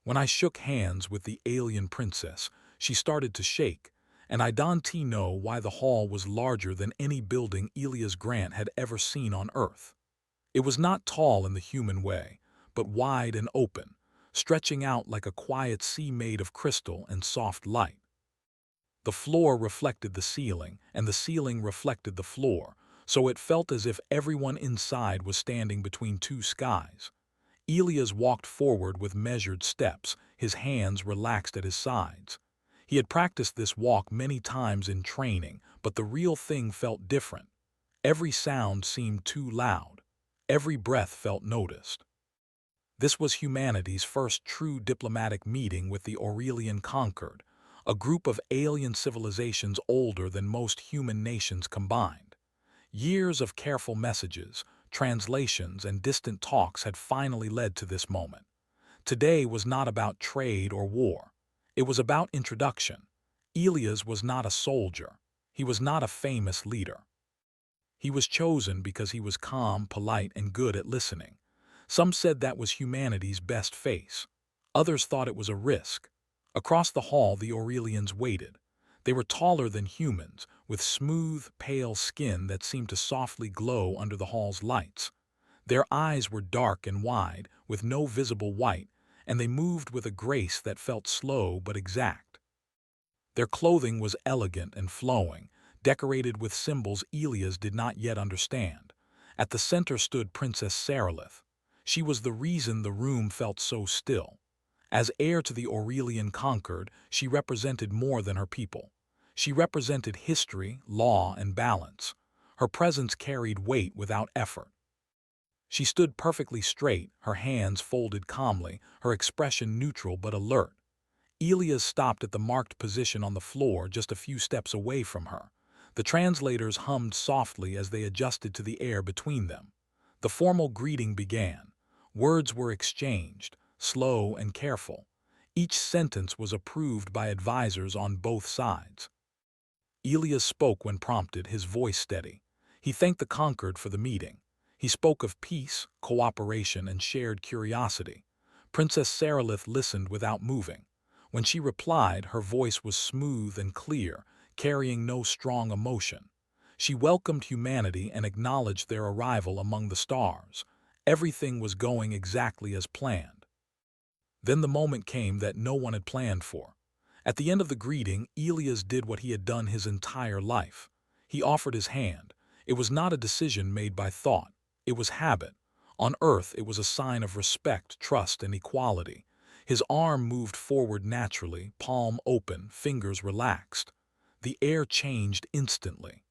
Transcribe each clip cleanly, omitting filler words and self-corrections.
When I shook hands with the alien princess, she started to shake, and I didn't know why the hall was larger than any building Elias Grant had ever seen on Earth. It was not tall in the human way, but wide and open, stretching out like a quiet sea made of crystal and soft light. The floor reflected the ceiling, and the ceiling reflected the floor, so it felt as if everyone inside was standing between two skies. Elias walked forward with measured steps, his hands relaxed at his sides. He had practiced this walk many times in training, but the real thing felt different. Every sound seemed too loud. Every breath felt noticed. This was humanity's first true diplomatic meeting with the Aurelian Conquered, a group of alien civilizations older than most human nations combined. Years of careful messages, translations, and distant talks had finally led to this moment. Today was not about trade or war. It was about introduction. Elias was not a soldier. He was not a famous leader. He was chosen because he was calm, polite, and good at listening. Some said that was humanity's best face. Others thought it was a risk. Across the hall, the Aurelians waited. They were taller than humans, with smooth, pale skin that seemed to softly glow under the hall's lights. Their eyes were dark and wide, with no visible white, and they moved with a grace that felt slow but exact. Their clothing was elegant and flowing, decorated with symbols Elias did not yet understand. At the center stood Princess Sarilith. She was the reason the room felt so still. As heir to the Aurelian Conquered, she represented more than her people. She represented history, law, and balance. Her presence carried weight without effort. She stood perfectly straight, her hands folded calmly, her expression neutral but alert. Elias stopped at the marked position on the floor just a few steps away from her. The translators hummed softly as they adjusted to the air between them. The formal greeting began. Words were exchanged, slow and careful. Each sentence was approved by advisors on both sides. Elias spoke when prompted, his voice steady. He thanked the Conquered for the meeting. He spoke of peace, cooperation, and shared curiosity. Princess Sarilith listened without moving. When she replied, her voice was smooth and clear, carrying no strong emotion. She welcomed humanity and acknowledged their arrival among the stars. Everything was going exactly as planned. Then the moment came that no one had planned for. At the end of the greeting, Elias did what he had done his entire life. He offered his hand. It was not a decision made by thought. It was habit. On Earth, it was a sign of respect, trust, and equality. His arm moved forward naturally, palm open, fingers relaxed. The air changed instantly.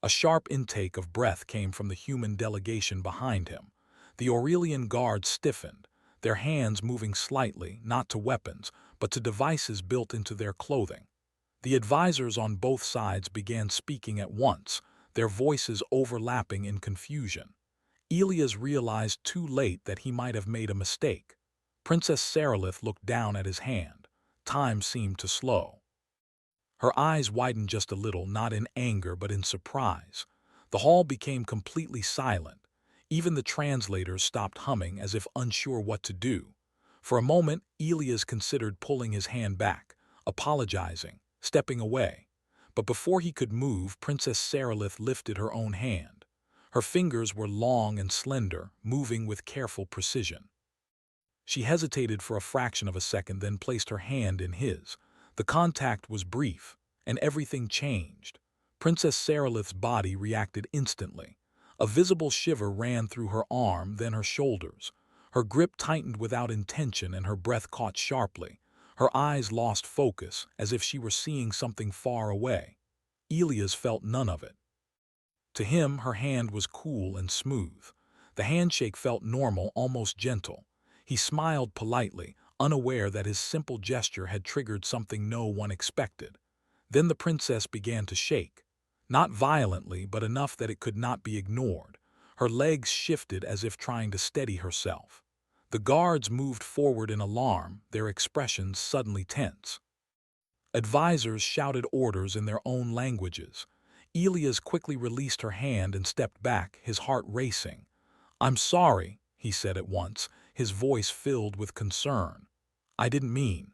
A sharp intake of breath came from the human delegation behind him. The Aurelian guard stiffened, their hands moving slightly, not to weapons, but to devices built into their clothing. The advisors on both sides began speaking at once, their voices overlapping in confusion. Elias realized too late that he might have made a mistake. Princess Sarilith looked down at his hand. Time seemed to slow. Her eyes widened just a little, not in anger but in surprise. The hall became completely silent. Even the translators stopped humming as if unsure what to do. For a moment, Elias considered pulling his hand back, apologizing, stepping away. But before he could move, Princess Sarilith lifted her own hand. Her fingers were long and slender, moving with careful precision. She hesitated for a fraction of a second, then placed her hand in his. The contact was brief, and everything changed. Princess Sarilith's body reacted instantly. A visible shiver ran through her arm, then her shoulders. Her grip tightened without intention, and her breath caught sharply. Her eyes lost focus, as if she were seeing something far away. Elias felt none of it. To him, her hand was cool and smooth. The handshake felt normal, almost gentle. He smiled politely, unaware that his simple gesture had triggered something no one expected. Then the princess began to shake. Not violently, but enough that it could not be ignored. Her legs shifted as if trying to steady herself. The guards moved forward in alarm, their expressions suddenly tense. Advisors shouted orders in their own languages. Elias quickly released her hand and stepped back, his heart racing. "I'm sorry," he said at once, his voice filled with concern. I didn't mean.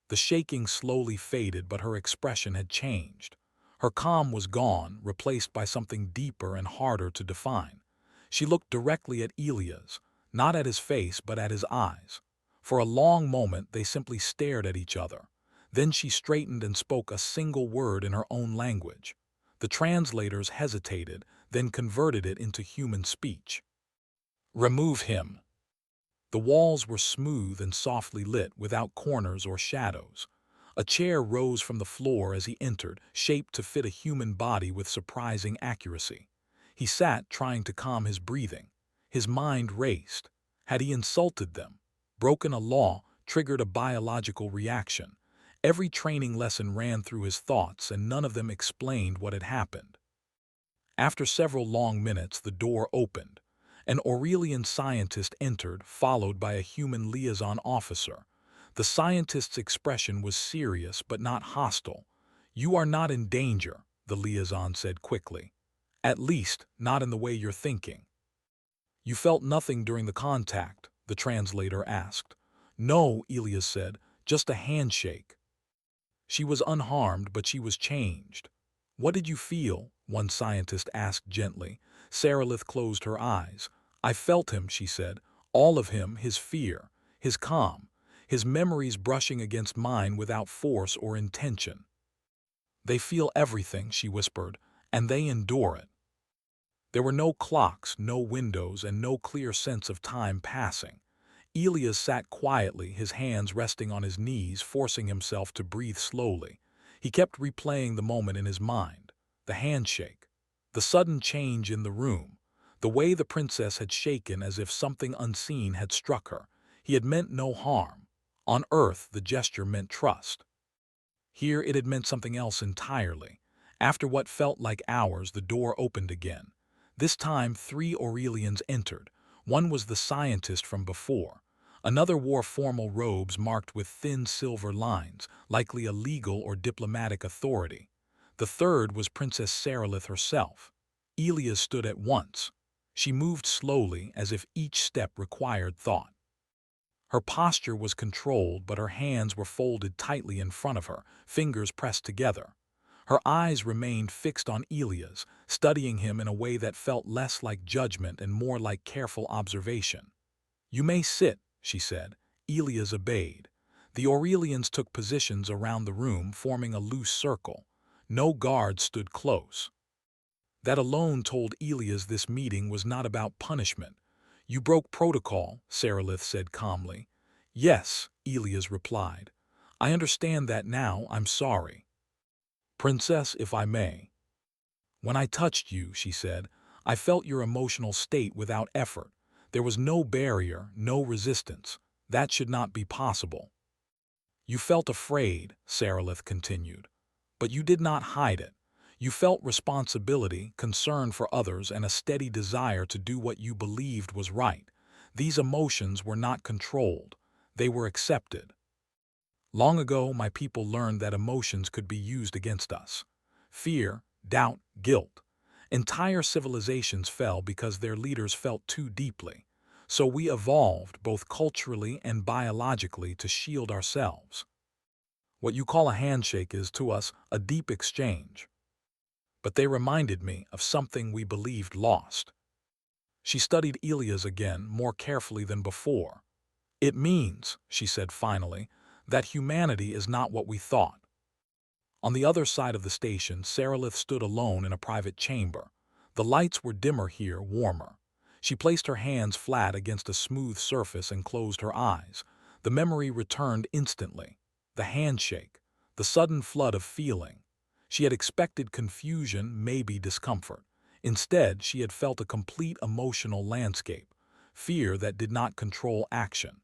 The shaking slowly faded, but her expression had changed. Her calm was gone, replaced by something deeper and harder to define. She looked directly at Elias, not at his face but at his eyes. For a long moment they simply stared at each other. Then she straightened and spoke a single word in her own language. The translators hesitated, then converted it into human speech. Remove him. The walls were smooth and softly lit, without corners or shadows. A chair rose from the floor as he entered, shaped to fit a human body with surprising accuracy. He sat, trying to calm his breathing. His mind raced. Had he insulted them? Broken a law? Triggered a biological reaction? Every training lesson ran through his thoughts, and none of them explained what had happened. After several long minutes, the door opened. An Aurelian scientist entered, followed by a human liaison officer. The scientist's expression was serious but not hostile. "You are not in danger," the liaison said quickly. "At least, not in the way you're thinking." "You felt nothing during the contact?" the translator asked. "No," Elias said, "just a handshake." She was unharmed, but she was changed. "What did you feel?" one scientist asked gently. Sarilith closed her eyes. "I felt him," she said. "All of him, his fear, his calm, his memories brushing against mine without force or intention." "They feel everything," she whispered, "and they endure it." There were no clocks, no windows, and no clear sense of time passing. Elias sat quietly, his hands resting on his knees, forcing himself to breathe slowly. He kept replaying the moment in his mind. The handshake, the sudden change in the room, the way the princess had shaken as if something unseen had struck her. He had meant no harm. On Earth, the gesture meant trust. Here it had meant something else entirely. After what felt like hours, the door opened again. This time, 3 Aurelians entered. One was the scientist from before. Another wore formal robes marked with thin silver lines, likely a legal or diplomatic authority. The third was Princess Sarilith herself. Elias stood at once. She moved slowly, as if each step required thought. Her posture was controlled, but her hands were folded tightly in front of her, fingers pressed together. Her eyes remained fixed on Elias, studying him in a way that felt less like judgment and more like careful observation. "You may sit," she said. Elias obeyed. The Aurelians took positions around the room, forming a loose circle. No guards stood close. That alone told Elias this meeting was not about punishment. "You broke protocol," Sarilith said calmly. "Yes," Elias replied. "I understand that now. I'm sorry. Princess, if I may." "When I touched you," she said, "I felt your emotional state without effort. There was no barrier, no resistance. That should not be possible." "You felt afraid," Sarilith continued. "But you did not hide it. You felt responsibility, concern for others, and a steady desire to do what you believed was right. These emotions were not controlled. They were accepted. Long ago, my people learned that emotions could be used against us. Fear, doubt, guilt. Entire civilizations fell because their leaders felt too deeply. So we evolved, both culturally and biologically, to shield ourselves. What you call a handshake is, to us, a deep exchange. But they reminded me of something we believed lost." She studied Elias again, more carefully than before. "It means," she said finally, "that humanity is not what we thought." On the other side of the station, Sarilith stood alone in a private chamber. The lights were dimmer here, warmer. She placed her hands flat against a smooth surface and closed her eyes. The memory returned instantly. The handshake, the sudden flood of feeling. She had expected confusion, maybe discomfort. Instead, she had felt a complete emotional landscape. Fear that did not control action.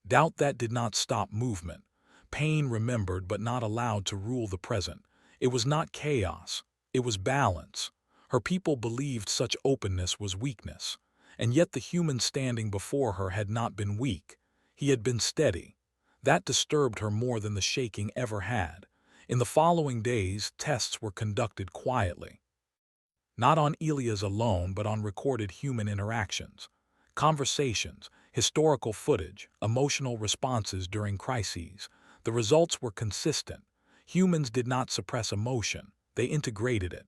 Doubt that did not stop movement. Pain remembered but not allowed to rule the present. It was not chaos. It was balance. Her people believed such openness was weakness. And yet the human standing before her had not been weak. He had been steady. That disturbed her more than the shaking ever had. In the following days, tests were conducted quietly. Not on Elias alone, but on recorded human interactions. Conversations, historical footage, emotional responses during crises. The results were consistent. Humans did not suppress emotion, they integrated it.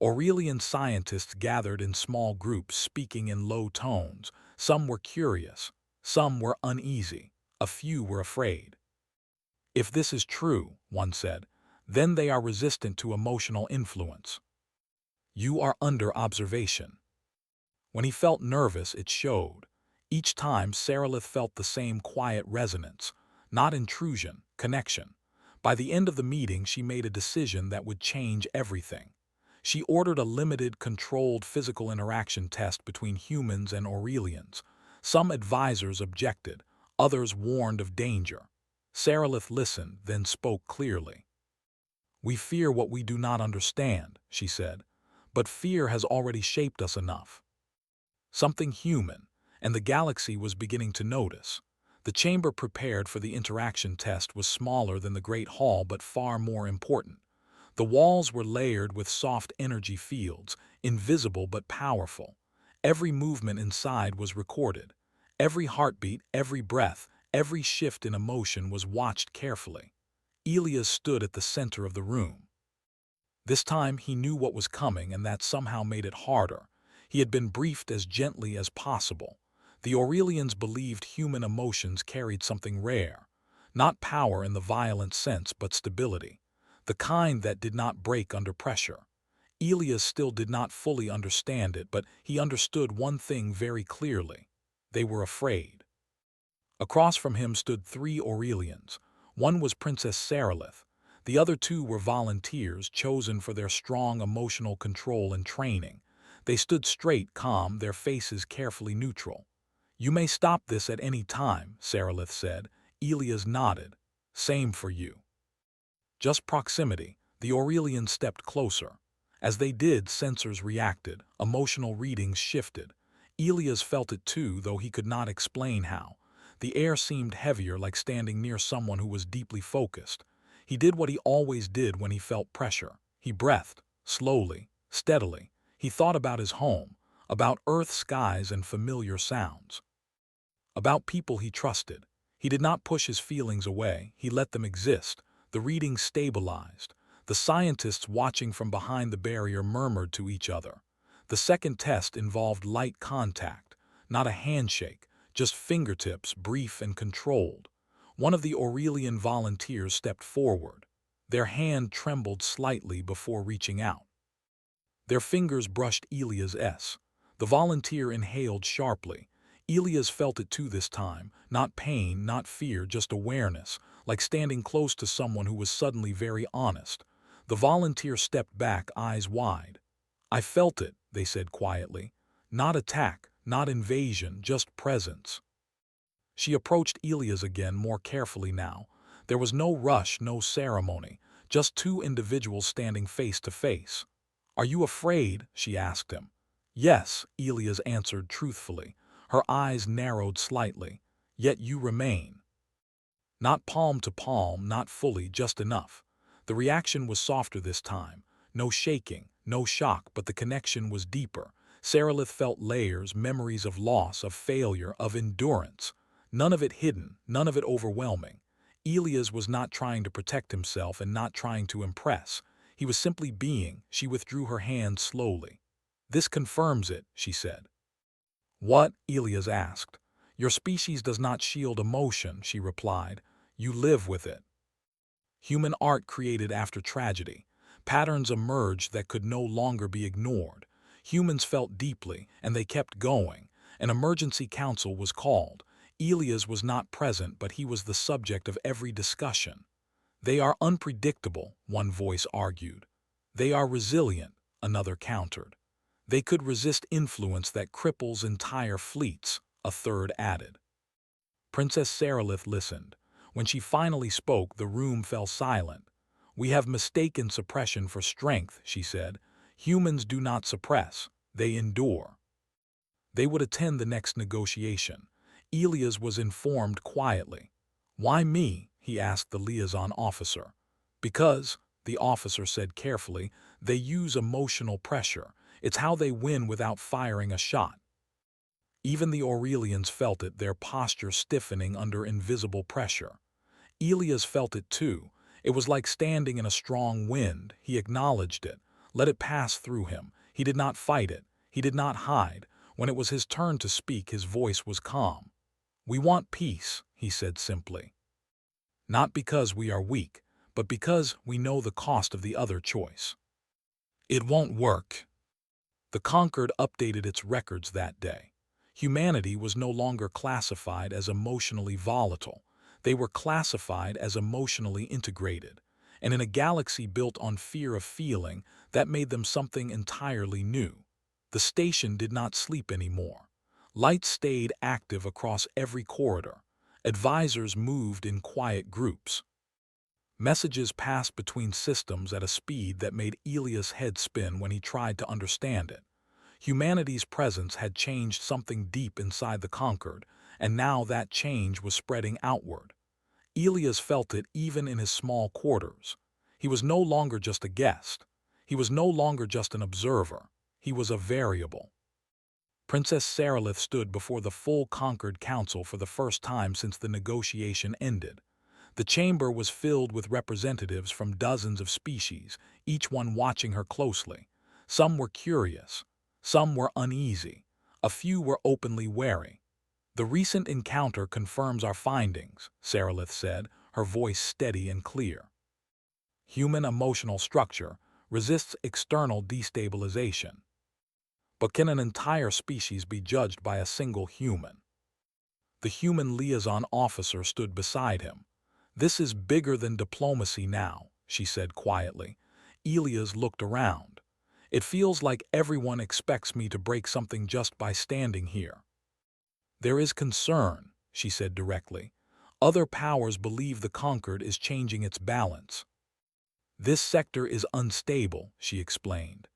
Aurelian scientists gathered in small groups speaking in low tones. Some were curious, some were uneasy, a few were afraid. If this is true, one said, then they are resistant to emotional influence. You are under observation. When he felt nervous, it showed. Each time, Sarilith felt the same quiet resonance, not intrusion, connection. By the end of the meeting, she made a decision that would change everything. She ordered a limited, controlled physical interaction test between humans and Aurelians. Some advisors objected, others warned of danger. Sarilith listened, then spoke clearly. "We fear what we do not understand," she said, "but fear has already shaped us enough." Something human, and the galaxy was beginning to notice. The chamber prepared for the interaction test was smaller than the Great Hall but far more important. The walls were layered with soft energy fields, invisible but powerful. Every movement inside was recorded. Every heartbeat, every breath, every shift in emotion was watched carefully. Elias stood at the center of the room. This time he knew what was coming, and that somehow made it harder. He had been briefed as gently as possible. The Aurelians believed human emotions carried something rare. Not power in the violent sense, but stability. The kind that did not break under pressure. Elias still did not fully understand it, but he understood one thing very clearly. They were afraid. Across from him stood 3 Aurelians. One was Princess Sarilith. The other 2 were volunteers chosen for their strong emotional control and training. They stood straight, calm, their faces carefully neutral. "You may stop this at any time," Sarilith said. Elias nodded. "Same for you." Just proximity, the Aurelians stepped closer. As they did, sensors reacted, emotional readings shifted. Elias felt it too, though he could not explain how. The air seemed heavier, like standing near someone who was deeply focused. He did what he always did when he felt pressure. He breathed, slowly, steadily. He thought about his home, about Earth skies and familiar sounds, about people he trusted. He did not push his feelings away, he let them exist. The reading stabilized. The scientists watching from behind the barrier murmured to each other. The second test involved light contact, not a handshake, just fingertips, brief and controlled. One of the Aurelian volunteers stepped forward. Their hand trembled slightly before reaching out. Their fingers brushed Elias's. The volunteer inhaled sharply. Elias felt it too this time, not pain, not fear, just awareness, like standing close to someone who was suddenly very honest. The volunteer stepped back, eyes wide. "I felt it," they said quietly. "Not attack, not invasion, just presence." She approached Elias again, more carefully now. There was no rush, no ceremony, just 2 individuals standing face to face. "Are you afraid?" she asked him. "Yes," Elias answered truthfully. Her eyes narrowed slightly. "Yet you remain." Not palm to palm, not fully, just enough. The reaction was softer this time. No shaking, no shock, but the connection was deeper. Sarilith felt layers, memories of loss, of failure, of endurance. None of it hidden, none of it overwhelming. Elias was not trying to protect himself and not trying to impress. He was simply being. She withdrew her hand slowly. "This confirms it," she said. "What?" Elias asked. "Your species does not shield emotion," she replied. "You live with it." Human art created after tragedy. Patterns emerged that could no longer be ignored. Humans felt deeply, and they kept going. An emergency council was called. Elias was not present, but he was the subject of every discussion. "They are unpredictable," one voice argued. "They are resilient," another countered. "They could resist influence that cripples entire fleets," a third added. Princess Sarilith listened. When she finally spoke, the room fell silent. "We have mistaken suppression for strength," she said. "Humans do not suppress, they endure." They would attend the next negotiation. Elias was informed quietly. "Why me?" he asked the liaison officer. "Because," the officer said carefully, "they use emotional pressure. It's how they win without firing a shot." Even the Aurelians felt it, their posture stiffening under invisible pressure. Elias felt it too. It was like standing in a strong wind. He acknowledged it, let it pass through him. He did not fight it. He did not hide. When it was his turn to speak, his voice was calm. "We want peace," he said simply. "Not because we are weak, but because we know the cost of the other choice. It won't work." The Conquered updated its records that day. Humanity was no longer classified as emotionally volatile. They were classified as emotionally integrated. And in a galaxy built on fear of feeling, that made them something entirely new. The station did not sleep anymore. Lights stayed active across every corridor. Advisors moved in quiet groups. Messages passed between systems at a speed that made Elias' head spin when he tried to understand it. Humanity's presence had changed something deep inside the Conquered, and now that change was spreading outward. Elias felt it even in his small quarters. He was no longer just a guest. He was no longer just an observer. He was a variable. Princess Sarilith stood before the full Conquered Council for the first time since the negotiation ended. The chamber was filled with representatives from dozens of species, each one watching her closely. Some were curious. Some were uneasy. A few were openly wary. "The recent encounter confirms our findings," Sarilith said, her voice steady and clear. "Human emotional structure resists external destabilization. But can an entire species be judged by a single human?" The human liaison officer stood beside him. "This is bigger than diplomacy now," she said quietly. Elias looked around. "It feels like everyone expects me to break something just by standing here." "There is concern," she said directly. "Other powers believe the Conquered is changing its balance." "This sector is unstable," she explained.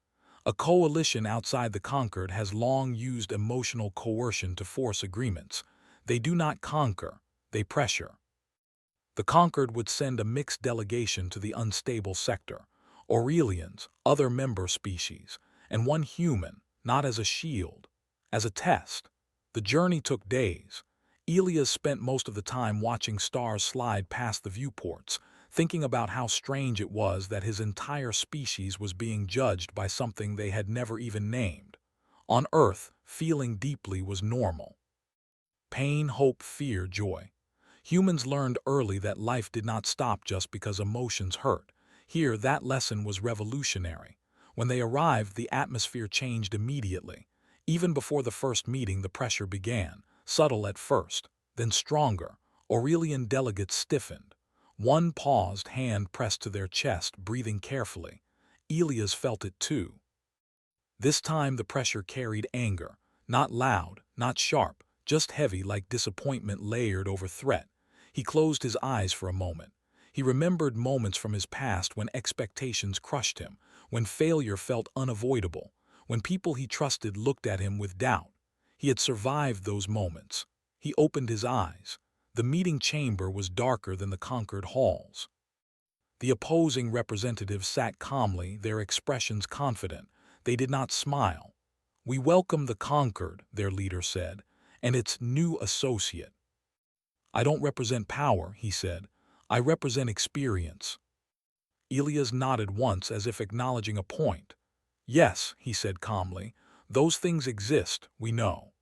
"A coalition outside the Conquered has long used emotional coercion to force agreements. They do not conquer, they pressure." The Conquered would send a mixed delegation to the unstable sector: Aurelians, other member species, and one human, not as a shield, as a test. The journey took days. Elias spent most of the time watching stars slide past the viewports, thinking about how strange it was that his entire species was being judged by something they had never even named. On Earth, feeling deeply was normal. Pain, hope, fear, joy. Humans learned early that life did not stop just because emotions hurt. Here, that lesson was revolutionary. When they arrived, the atmosphere changed immediately. Even before the first meeting, the pressure began, subtle at first, then stronger. Aurelian delegates stiffened. One paused, hand pressed to their chest, breathing carefully. Elias felt it too. This time the pressure carried anger, not loud, not sharp, just heavy like disappointment layered over threat. He closed his eyes for a moment. He remembered moments from his past when expectations crushed him, when failure felt unavoidable, when people he trusted looked at him with doubt. He had survived those moments. He opened his eyes. The meeting chamber was darker than the Conquered halls. The opposing representatives sat calmly, their expressions confident. They did not smile. "We welcome the Conquered," their leader said, "and its new associate." "I don't represent power," he said. "I represent experience." Elias nodded once as if acknowledging a point. "Yes," he said calmly, "those things exist, we know."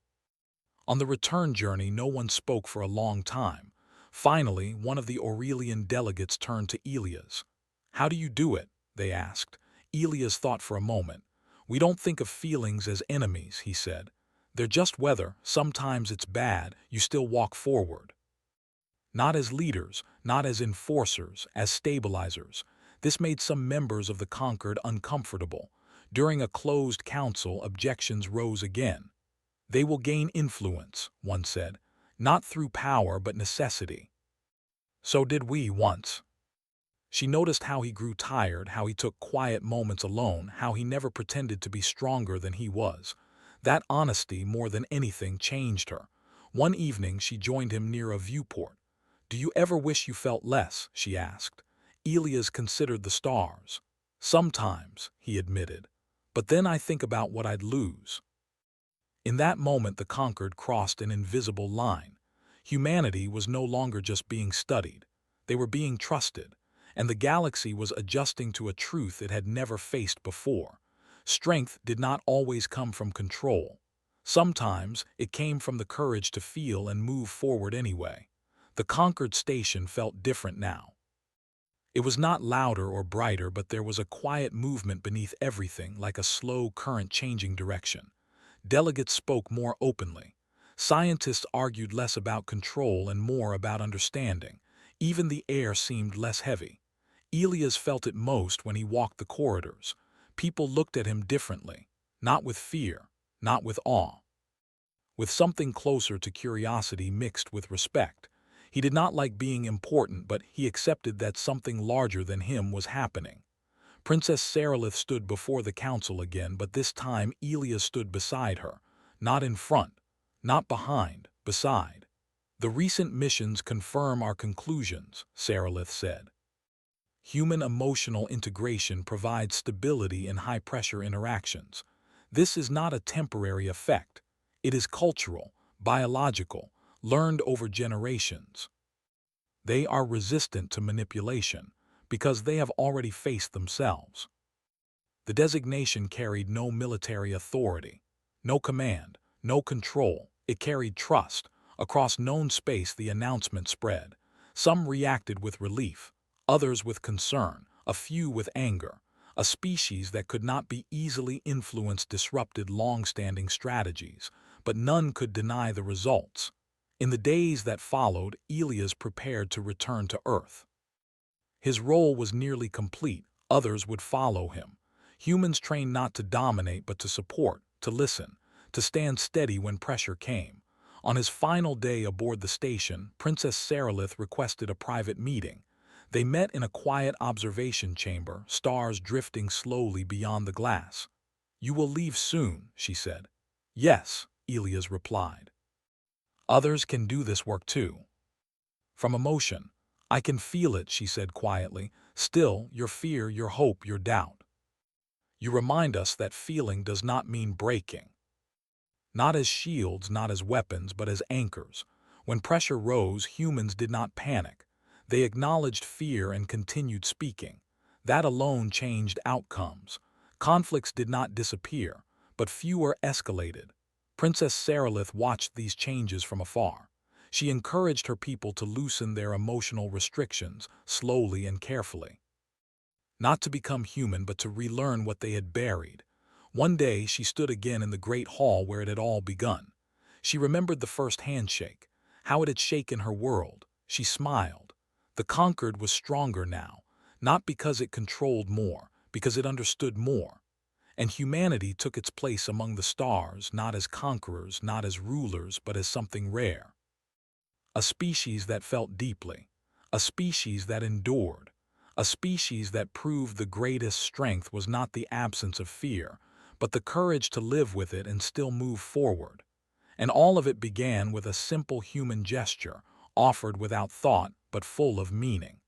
On the return journey, no one spoke for a long time. Finally, one of the Aurelian delegates turned to Elias. "How do you do it?" they asked. Elias thought for a moment. "We don't think of feelings as enemies," he said. "They're just weather. Sometimes it's bad, you still walk forward." Not as leaders, not as enforcers, as stabilizers. This made some members of the Conquered uncomfortable. During a closed council, objections rose again. "They will gain influence," one said, "not through power but necessity." "So did we once." She noticed how he grew tired, how he took quiet moments alone, how he never pretended to be stronger than he was. That honesty, more than anything, changed her. One evening, she joined him near a viewport. "Do you ever wish you felt less?" she asked. Elias considered the stars. "Sometimes," he admitted. "But then I think about what I'd lose." In that moment, the conquered crossed an invisible line. Humanity was no longer just being studied. They were being trusted, and the galaxy was adjusting to a truth it had never faced before. Strength did not always come from control. Sometimes it came from the courage to feel and move forward anyway. The conquered station felt different now. It was not louder or brighter, but there was a quiet movement beneath everything, like a slow current changing direction. Delegates spoke more openly. Scientists argued less about control and more about understanding. Even the air seemed less heavy. Elias felt it most when he walked the corridors. People looked at him differently, not with fear, not with awe, with something closer to curiosity mixed with respect. He did not like being important, but he accepted that something larger than him was happening. Princess Sarilith stood before the council again, but this time Elias stood beside her, not in front, not behind, beside. "The recent missions confirm our conclusions," Sarilith said. "Human emotional integration provides stability in high-pressure interactions. This is not a temporary effect. It is cultural, biological, learned over generations. They are resistant to manipulation because they have already faced themselves." The designation carried no military authority, no command, no control. It carried trust. Across known space, the announcement spread. Some reacted with relief, others with concern, a few with anger. A species that could not be easily influenced disrupted long-standing strategies, but none could deny the results. In the days that followed, Elias prepared to return to Earth. His role was nearly complete. Others would follow him. Humans trained not to dominate but to support, to listen, to stand steady when pressure came. On his final day aboard the station, Princess Sarilith requested a private meeting. They met in a quiet observation chamber, stars drifting slowly beyond the glass. "You will leave soon," she said. "Yes," Elias replied. "Others can do this work too." From emotion, "I can feel it," she said quietly. "Still, your fear, your hope, your doubt. You remind us that feeling does not mean breaking. Not as shields, not as weapons, but as anchors." When pressure rose, humans did not panic. They acknowledged fear and continued speaking. That alone changed outcomes. Conflicts did not disappear, but fewer escalated. Princess Sarilith watched these changes from afar. She encouraged her people to loosen their emotional restrictions, slowly and carefully. Not to become human, but to relearn what they had buried. One day she stood again in the great hall where it had all begun. She remembered the first handshake, how it had shaken her world. She smiled. The conquered was stronger now, not because it controlled more, because it understood more. And humanity took its place among the stars, not as conquerors, not as rulers, but as something rare. A species that felt deeply, a species that endured, a species that proved the greatest strength was not the absence of fear, but the courage to live with it and still move forward. And all of it began with a simple human gesture, offered without thought but full of meaning.